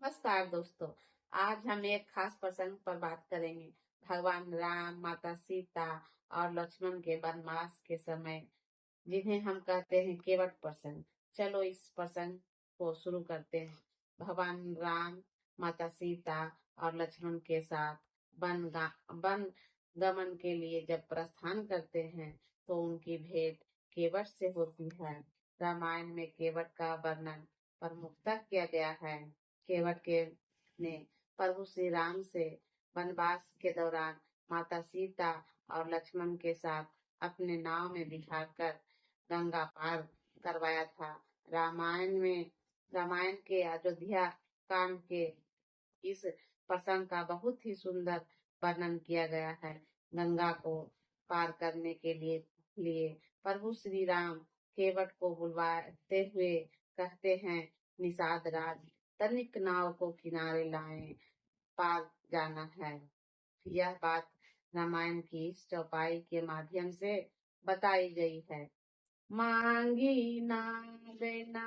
नमस्कार दोस्तों। आज हम एक खास प्रसंग पर बात करेंगे। भगवान राम, माता सीता और लक्ष्मण के वनवास के समय, जिन्हें हम कहते हैं केवट प्रसंग। चलो इस प्रसंग को शुरू करते हैं। भगवान राम, माता सीता और लक्ष्मण के साथ वन गमन के लिए जब प्रस्थान करते हैं तो उनकी भेंट केवट से होती है। रामायण में केवट का वर्णन प्रमुखता किया गया है। केवट के ने प्रभु श्री राम से वनवास के दौरान माता सीता और लक्ष्मण के साथ अपने नाव में बिठाकर गंगा पार करवाया था। रामायण के अयोध्या कांड के इस प्रसंग का बहुत ही सुंदर वर्णन किया गया है। गंगा को पार करने के लिए प्रभु श्री राम केवट को बुलवाते हुए कहते हैं, निषाद राज, तनिक नाव को किनारे लाएं, पार जाना है। यह बात रामायण की इस चौपाई के माध्यम से बताई गई है। मांगी नावेना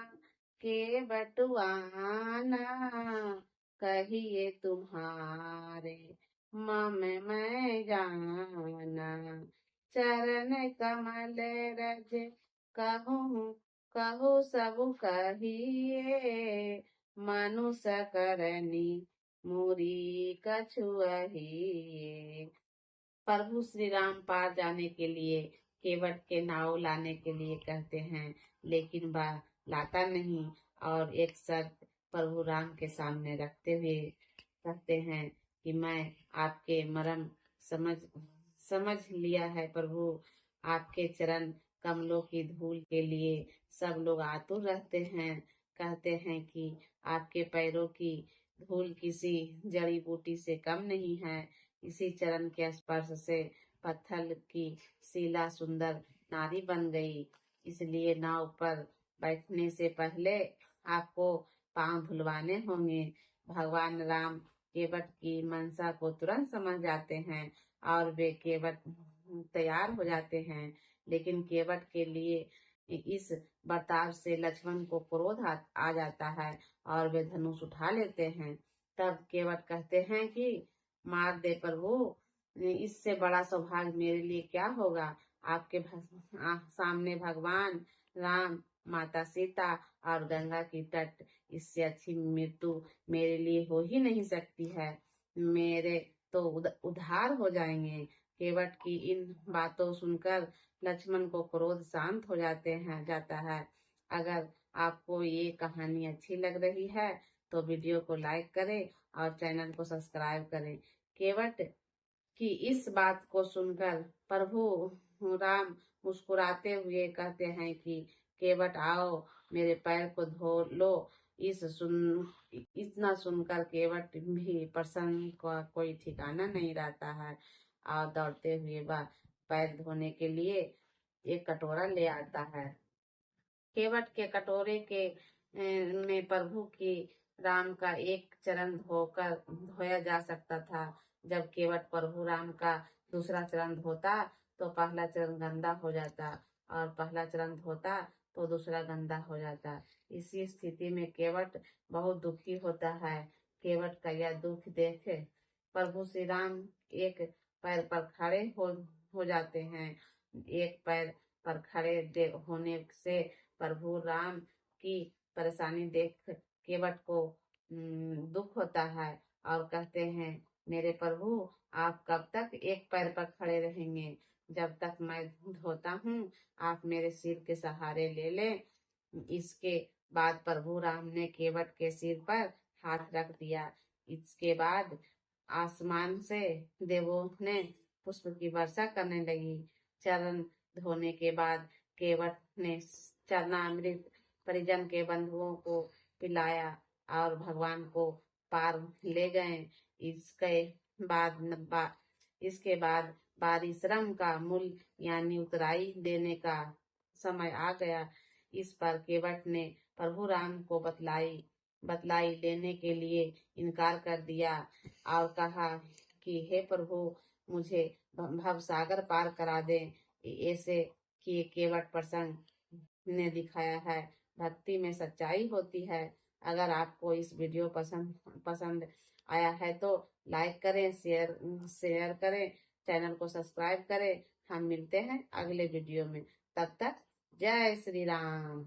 के बटुआना, कहिए तुम्हारे मम मैं जाना। चरण कमल रज कहूँ कहूँ सब कहिए, मनुष्य करनी मुरी कछुअहिए। प्रभु श्री राम पार जाने के लिए केवट के नाव लाने के लिए कहते हैं, लेकिन वह लाता नहीं और एक शर्त प्रभु राम के सामने रखते हुए कहते हैं कि मैं आपके मरम समझ समझ लिया है प्रभु। आपके चरण कमलों की धूल के लिए सब लोग आतुर रहते हैं। कहते हैं कि आपके पैरों की धूल किसी जड़ी बूटी से कम नहीं है। इसी चरण के स्पर्श से पत्थर की शिला सुंदर नारी बन गई। इसलिए नाव पर बैठने से पहले आपको पांव धुलवाने होंगे। भगवान राम केवट की मनसा को तुरंत समझ जाते हैं और वे केवट तैयार हो जाते हैं। लेकिन केवट के लिए इस बर्ताव से लक्ष्मण को क्रोध आ जाता है और वे धनुष उठा लेते हैं। तब केवट कहते हैं कि मार दे प्रभु, इससे बड़ा सौभाग्य मेरे लिए क्या होगा। आपके सामने भगवान राम, माता सीता और गंगा की तट, इससे अच्छी मृत्यु मेरे लिए हो ही नहीं सकती है। मेरे तो उद्धार हो जाएंगे। केवट की इन बातों सुनकर लक्ष्मण को क्रोध शांत हो जाता है। अगर आपको ये कहानी अच्छी लग रही है तो वीडियो को लाइक करें और चैनल को सब्सक्राइब करें। केवट की इस बात को सुनकर प्रभु राम मुस्कुराते हुए कहते हैं कि केवट आओ, मेरे पैर को धो लो। इतना सुनकर केवट भी प्रसन्न का कोई ठिकाना नहीं रहता है और दौड़ते हुए वह पैर धोने के लिए एक कटोरा ले आता है। केवट के कटोरे के में प्रभु की राम का एक चरण धोया जा सकता था। जब केवट प्रभु राम का दूसरा चरण धोता तो पहला चरण गंदा हो जाता और पहला चरण धोता तो दूसरा गंदा हो जाता। इसी स्थिति में केवट बहुत दुखी होता है। केवट का यह दुख देख प्रभु श्री राम एक पैर पर खड़े हो जाते हैं। एक पैर पर खड़े होने से प्रभु राम की परेशानी देख केवट को दुख होता है और कहते हैं, मेरे प्रभु, आप कब तक एक पैर पर खड़े रहेंगे। जब तक मैं धोता हूँ आप मेरे सिर के सहारे ले लें। इसके बाद प्रभु राम ने केवट के सिर पर हाथ रख दिया। इसके बाद आसमान से देवों ने पुष्प की वर्षा करने लगी। चरण धोने के बाद केवट ने चरणामृत परिजन के बंधुओं को पिलाया और भगवान को पार ले गए। इसके बाद पारिश्रम का मूल्य यानी उतराई देने का समय आ गया। इस पर केवट ने प्रभु राम को बतलाई लेने के लिए इनकार कर दिया और कहा कि हे प्रभु, मुझे भवसागर पार करा दे। ऐसे कि केवट प्रसंग ने दिखाया है, भक्ति में सच्चाई होती है अगर आपको इस वीडियो पसंद पसंद आया है तो लाइक करें, शेयर करें, चैनल को सब्सक्राइब करें। हम मिलते हैं अगले वीडियो में। तब तक जय श्री राम।